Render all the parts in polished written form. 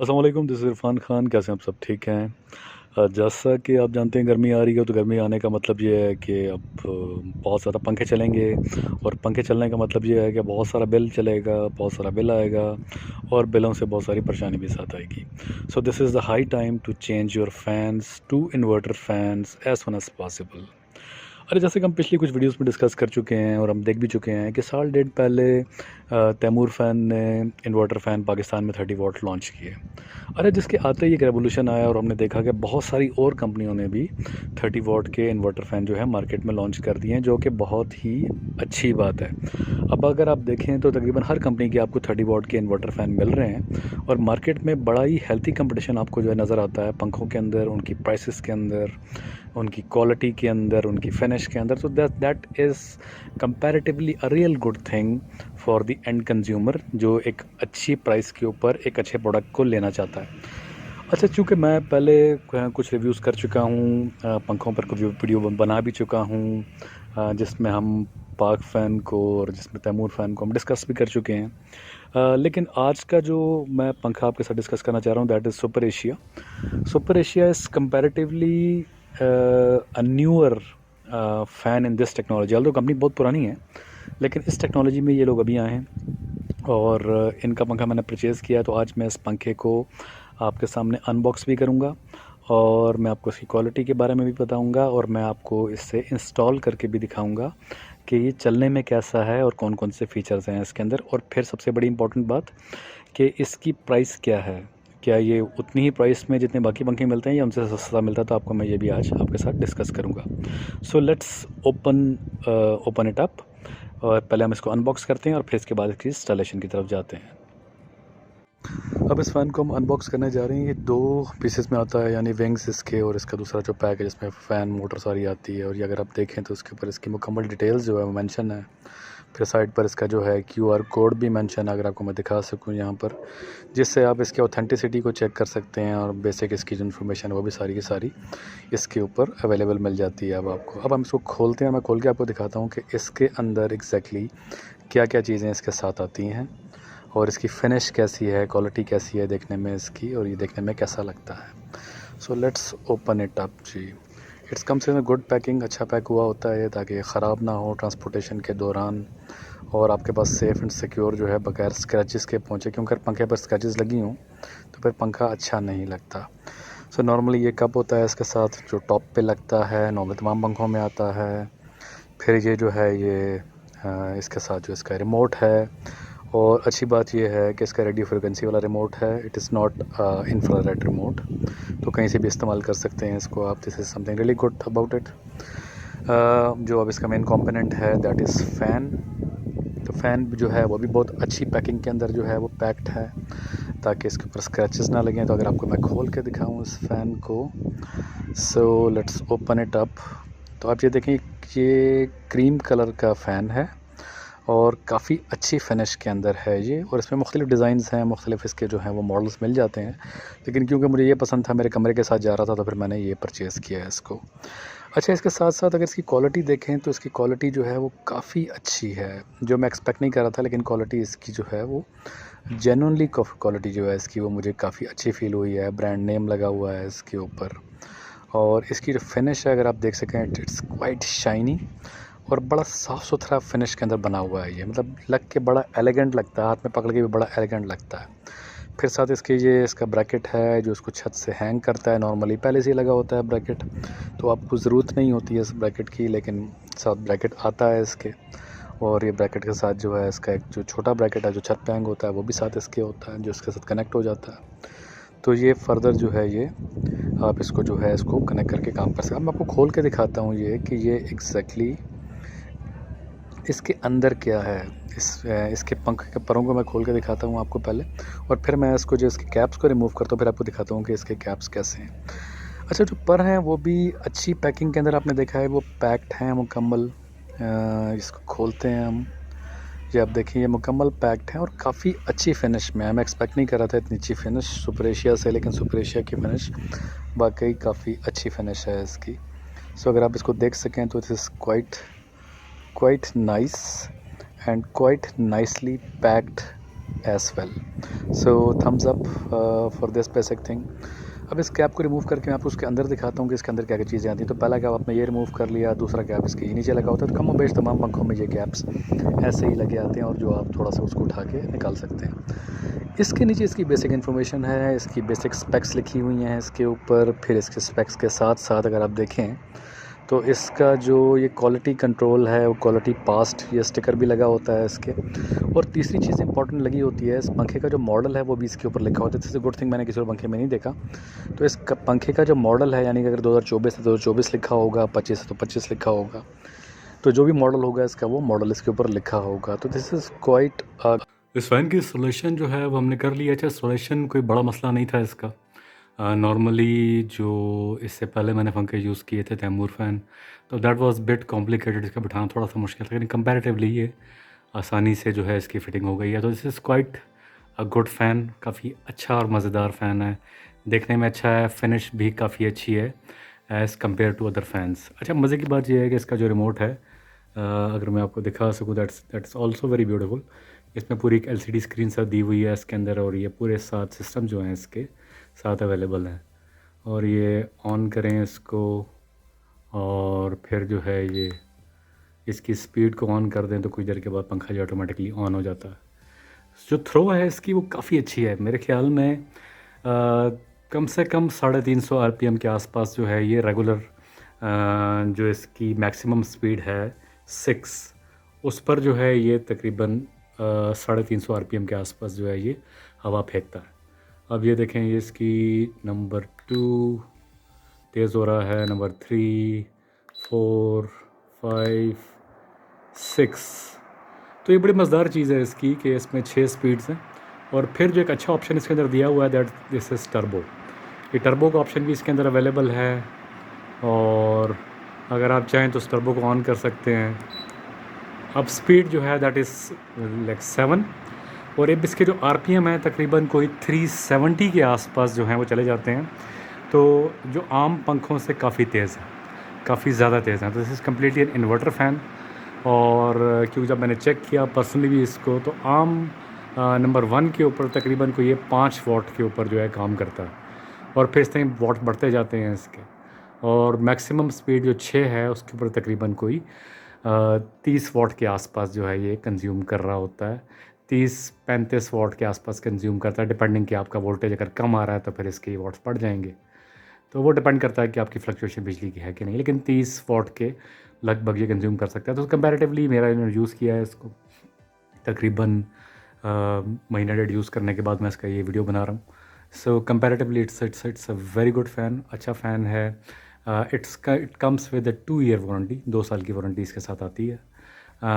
अस्सलाम वालेकुम, this is Irfan Khan. कैसे हैं आप सब? ठीक हैं? जैसा कि आप जानते हैं गर्मी आ रही है, तो गर्मी आने का मतलब ये है कि अब बहुत ज़्यादा पंखे चलेंगे और पंखे चलने का मतलब ये है कि बहुत सारा बिल चलेगा, बहुत सारा बिल आएगा और बिलों से बहुत सारी परेशानी भी साथ आएगी। So this is the high time to change your fans to inverter fans as soon as possible. अरे जैसे कि हम पिछली कुछ वीडियोस में डिस्कस कर चुके हैं और हम देख भी चुके हैं कि साल डेढ़ पहले तैमूर फ़ैन ने इन्वर्टर फ़ैन पाकिस्तान में 30 वॉट लॉन्च किए। अरे जिसके आते ही एक रेवोल्यूशन आया और हमने देखा कि बहुत सारी और कंपनियों ने भी 30 वॉट के इन्वर्टर फ़ैन जो है मार्केट में लॉन्च कर दिए हैं, जो कि बहुत ही अच्छी बात है। अब अगर आप देखें तो तकरीबन हर कंपनी के आपको 30 वॉट के इन्वर्टर फ़ैन मिल रहे हैं और मार्केट में बड़ा ही हेल्थी कंपटीशन आपको जो है नज़र आता है पंखों के अंदर, उनकी प्राइसेस के अंदर, उनकी क्वालिटी के अंदर, उनकी फिनिश के अंदर। तो that is comparatively a real good thing for the end consumer, जो एक अच्छी प्राइस के ऊपर एक अच्छे प्रोडक्ट को लेना चाहता है। अच्छा, चूँकि मैं पहले कुछ रिव्यूज़ कर चुका हूँ, पंखों पर कुछ वीडियो बना भी चुका हूँ, जिसमें हम पाक फ़ैन को और जिसमें तैमूर फ़ैन को हम डिस्कस भी कर चुके हैं। लेकिन आज का जो मैं पंखा आपके साथ डिस्कस करना चाह रहा हूँ that is super Asia. Super Asia is comparatively a newer fan in this technology. Although company बहुत पुरानी है, लेकिन इस टेक्नोलॉजी में ये लोग अभी आए हैं और इनका पंखा मैंने परचेज़ किया है। तो आज मैं इस पंखे को आपके सामने अनबॉक्स भी करूँगा और मैं आपको इसकी क्वालिटी के बारे में भी बताऊँगा और मैं आपको इसे इंस्टॉल करके भी दिखाऊँगा कि ये चलने में कैसा है और कौन-कौन से फ़ीचर्स हैं इसके अंदर। और फिर सबसे बड़ी इम्पोर्टेंट बात कि इसकी प्राइस क्या है? क्या ये उतनी ही प्राइस में जितने बाकी पंखे मिलते हैं या उनसे सस्ता मिलता है? तो आपको मैं ये भी आज आपके साथ डिस्कस करूँगा। सो लेट्स ओपन इट अप और पहले हम इसको अनबॉक्स करते हैं और फिर इसके बाद इसकी इंस्टॉलेशन की तरफ जाते हैं। अब इस फ़ैन को हम अनबॉक्स करने जा रहे हैं। ये 2 पीसेस में आता है, यानी विंग्स इसके और इसका दूसरा जो पैक है जिसमें फ़ैन मोटर सारी आती है। और ये अगर आप देखें तो इसके ऊपर इसकी मुकम्मल डिटेल्स जो है वो मेंशन है। फिर साइड पर इसका जो है क्यूआर कोड भी मेंशन है, अगर आपको मैं दिखा सकूं यहाँ पर, जिससे आप इसके ऑथेंटिसिटी को चेक कर सकते हैं और बेसिक इसकी जो इन्फॉर्मेशन है वो भी सारी की सारी इसके ऊपर अवेलेबल मिल जाती है। अब हम इसको खोलते हैं। मैं खोल के आपको दिखाता हूँ कि इसके अंदर एग्जैक्टली क्या क्या चीज़ें इसके साथ आती हैं और इसकी फिनिश कैसी है, क्वालिटी कैसी है देखने में इसकी, और ये देखने में कैसा लगता है। So let's open it up जी। It's comes in good packing. अच्छा पैक हुआ होता है ताकि ये ख़राब ना हो ट्रांसपोर्टेशन के दौरान और आपके पास सेफ़ एंड सिक्योर जो है बगैर स्क्रैचेस के पहुँचे, क्योंकि पंखे पर स्क्रैचेस लगी हों तो फिर पंखा अच्छा नहीं लगता। सो नॉर्मली ये कप होता है इसके साथ जो टॉप पे लगता है, नॉर्मल तमाम पंखों में आता है। फिर ये जो है ये इसके साथ जो इसका रिमोट है, और अच्छी बात ये है कि इसका रेडियो फ्रिक्वेंसी वाला रिमोट है। It is not infrared remote, तो कहीं से भी इस्तेमाल कर सकते हैं इसको आप। This is something really good about it. जो अब इसका मेन कंपोनेंट है दैट इज़ फ़ैन। तो फ़ैन जो है वो भी बहुत अच्छी पैकिंग के अंदर जो है वो पैक्ड है ताकि इसके ऊपर स्क्रैचेस ना लगें। तो अगर आपको मैं खोल के दिखाऊं इस फ़ैन को, सो लेट्स ओपन इट अप। तो आप ये देखें, ये क्रीम कलर का फ़ैन है और काफ़ी अच्छी फिनिश के अंदर है ये, और इसमें मुख्तलिफ़ डिज़ाइंस हैं, मुख्तलिफ़ इसके जो हैं वो मॉडल्स मिल जाते हैं। लेकिन क्योंकि मुझे ये पसंद था, मेरे कमरे के साथ जा रहा था, तो फिर मैंने ये परचेज़ किया है इसको। अच्छा, इसके साथ साथ अगर इसकी क्वालिटी देखें तो इसकी क्वालिटी जो है वो काफ़ी अच्छी है, जो मैं एक्सपेक्ट नहीं कर रहा था। लेकिन क्वालिटी इसकी जो है वो जेन्युइनली क्वालिटी जो है इसकी वो मुझे काफ़ी अच्छी फ़ील हुई है। ब्रांड नेम लगा हुआ है इसके ऊपर, और इसकी जो फिनिश है अगर आप देख सकें, इट्स क्वाइट शाइनी और बड़ा साफ़ सुथरा फिनिश के अंदर बना हुआ है ये। मतलब लग के बड़ा एलिगेंट लगता है, हाथ में पकड़ के भी बड़ा एलिगेंट लगता है। फिर साथ इसके ये इसका ब्रैकेट है जो इसको छत से हैंग करता है। नॉर्मली पहले से ही लगा होता है ब्रैकेट, तो आपको ज़रूरत नहीं होती है इस ब्रैकेट की, लेकिन साथ ब्रैकेट आता है इसके। और ये ब्रैकेट के साथ जो है इसका एक जो छोटा ब्रैकेट है जो छत पे हैंग होता है वो भी साथ इसके होता है, जो इसके साथ कनेक्ट हो जाता है। तो ये फर्दर जो है ये आप इसको जो है इसको कनेक्ट करके काम कर सकते हैं। अब मैं आपको खोल के दिखाता हूँ ये कि ये एग्जैक्टली इसके अंदर क्या है। इसके पंख के परों को मैं खोल के दिखाता हूँ आपको पहले, और फिर मैं इसको जो इसके कैप्स को रिमूव करता हूँ, फिर आपको दिखाता हूँ कि इसके कैप्स कैसे हैं। अच्छा, जो पर हैं वो भी अच्छी पैकिंग के अंदर आपने देखा है वो पैक्ड हैं मुकम्मल। इसको खोलते हैं हम, ये आप देखिए ये मुकम्मल पैक्ड है और काफ़ी अच्छी फिनिश में है। मैं एक्सपेक्ट नहीं कर रहा था इतनी अच्छी फिनिश सुपर एशिया से, लेकिन सुपर एशिया की फिनिश वाकई काफ़ी अच्छी फिनिश है इसकी। सो अगर आप इसको देख सकें तो it is quite nice and quite nicely packed as well. So thumbs up for this basic thing. अब इस कैप को रिमूव करके मैं आपको उसके अंदर दिखाता हूँ कि इसके अंदर क्या क्या चीज़ें आती हैं। तो पहला कैप आपने ये रिमूव कर लिया, दूसरा कैप इसके नीचे लगा होता है। तो कम बेश तमाम पंखों में ये कैप्स ऐसे ही लगे आते हैं और जो आप थोड़ा सा उसको उठा के निकाल सकते हैं। इसके नीचे इसकी बेसिक इन्फॉर्मेशन है, इसकी बेसिक स्पेक्स लिखी हुई हैं इसके ऊपर। फिर इसके स्पेक्स के साथ साथ अगर आप देखें तो इसका जो ये क्वालिटी कंट्रोल है वो क्वालिटी पास्ट ये स्टिकर भी लगा होता है इसके। और तीसरी चीज़ इंपॉर्टेंट लगी होती है, इस पंखे का जो मॉडल है वो भी इसके ऊपर लिखा होता है। दिस इज़ गुड थिंग, मैंने किसी और पंखे में नहीं देखा। तो इस पंखे का जो मॉडल है, यानी कि अगर 2024 है तो 2024 लिखा होगा, 25 है तो 25 लिखा होगा। तो जो भी मॉडल होगा इसका वो मॉडल इसके ऊपर लिखा होगा। तो दिस इज़ क्वाइट। इस फ़ैन की इंस्टॉलेशन जो है वो हमने कर लिया। अच्छा, इंस्टॉलेशन कोई बड़ा मसला नहीं था इसका। नॉर्मली जो इससे पहले मैंने पंखे यूज़ किए थे तैमूर फ़ैन, तो दैट वाज़ बिट कॉम्प्लिकेटेड। इसका बिठाना थोड़ा सा मुश्किल था, लेकिन कंपैरेटिवली ये आसानी से जो है इसकी फ़िटिंग हो गई है। तो this is quite a good fan. काफ़ी अच्छा और मज़ेदार फ़ैन है, देखने में अच्छा है, फिनिश भी काफ़ी अच्छी है as compare to other fans. अच्छा, मज़े की बात यह है कि इसका जो रिमोट है, अगर मैं आपको दिखा सकूँ, दैट्स ऑल्सो वेरी ब्यूटीफुल। इसमें पूरी एक एलसीडी स्क्रीन सा दी हुई है इसके अंदर, और ये पूरे 7 सिस्टम जो हैं इसके साथ अवेलेबल हैं। और ये ऑन करें इसको, और फिर जो है ये इसकी स्पीड को ऑन कर दें तो कुछ देर के बाद पंखा जो ऑटोमेटिकली ऑन हो जाता है। जो थ्रो है इसकी वो काफ़ी अच्छी है मेरे ख़्याल में। कम से कम 350 आरपीएम के आसपास जो है ये रेगुलर, जो इसकी मैक्सिमम स्पीड है 6, उस पर जो है ये तकरीबन 350 आरपीएम के आसपास जो है ये हवा फेंकता है। अब ये देखें, ये इसकी नंबर 2 तेज़ हो रहा है, नंबर 3, 4, 5, 6। तो ये बड़ी मज़ेदार चीज़ है इसकी कि इसमें 6 स्पीड्स हैं। और फिर जो एक अच्छा ऑप्शन इसके अंदर दिया हुआ है, दैट दिस इज़ टर्बो। ये टर्बो का ऑप्शन भी इसके अंदर अवेलेबल है, और अगर आप चाहें तो उस टर्बो को ऑन कर सकते हैं। अब स्पीड जो है दैट इज़ लाइक 7, और अब इसके जो आरपीएम है तकरीबन कोई 370 के आसपास जो हैं वो चले जाते हैं। तो जो आम पंखों से काफ़ी तेज़ है, काफ़ी ज़्यादा तेज़ है। तो this is completely N inverter fan. और क्योंकि जब मैंने चेक किया पर्सनली भी इसको, तो आम नंबर 1 के ऊपर तकरीबन कोई ये 5 वॉट के ऊपर जो है काम करता है, और फिर इस तरह वॉट बढ़ते जाते हैं इसके। और मैक्सिमम स्पीड जो 6 है उसके ऊपर तकरीबन कोई 30 वॉट के आसपास जो है ये कंज्यूम कर रहा होता है। 30-35 वॉट के आसपास कंज्यूम करता है, डिपेंडिंग कि आपका वोल्टेज अगर कम आ रहा है तो फिर इसके वॉट्स बढ़ जाएंगे। तो वो डिपेंड करता है कि आपकी फ्लक्चुएशन बिजली की है कि नहीं, लेकिन 30 वॉट के लगभग ये कंज्यूम कर सकता है। तो कंपैरेटिवली मेरा यूज़ किया है इसको तकरीबन महीना डेढ़ यूज़ करने के बाद मैं इसका ये वीडियो बना रहा हूँ। So comparatively it's a very good fan, अच्छा फ़ैन है। It comes with a 2 year warranty, 2 साल की वारंटी इसके साथ आती है।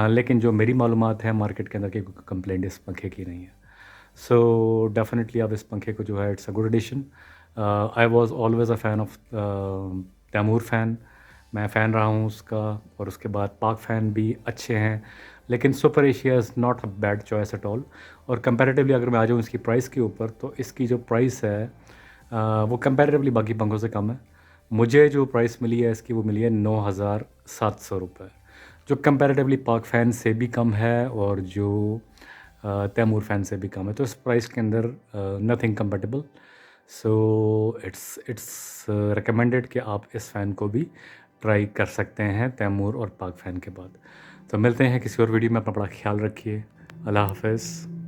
लेकिन जो मेरी मालूमात है मार्केट के अंदर की कंप्लेंट इस पंखे की नहीं है। सो डेफिनेटली आप इस पंखे को जो है, it's a good addition. I was always a fan of Taimur fan, मैं फ़ैन रहा हूँ उसका। और उसके बाद पाक फ़ैन भी अच्छे हैं, लेकिन super Asia is not a bad choice at all. और कंपैरेटिवली अगर मैं आ जाऊँ इसकी प्राइस के ऊपर, तो इसकी जो प्राइस है वो कंपैरेटिवली बाकी पंखों से कम है। मुझे जो प्राइस मिली है इसकी, वो मिली है 9,700 रुपये, जो कंपैरेटिवली पाक फ़ैन से भी कम है और जो तैमूर फ़ैन से भी कम है। तो इस प्राइस के अंदर nothing compatible. So it's recommended कि आप इस फ़ैन को भी ट्राई कर सकते हैं तैमूर और पाक फ़ैन के बाद। तो मिलते हैं किसी और वीडियो में। अपना बड़ा ख्याल रखिए। अल्लाह हाफ़िज़।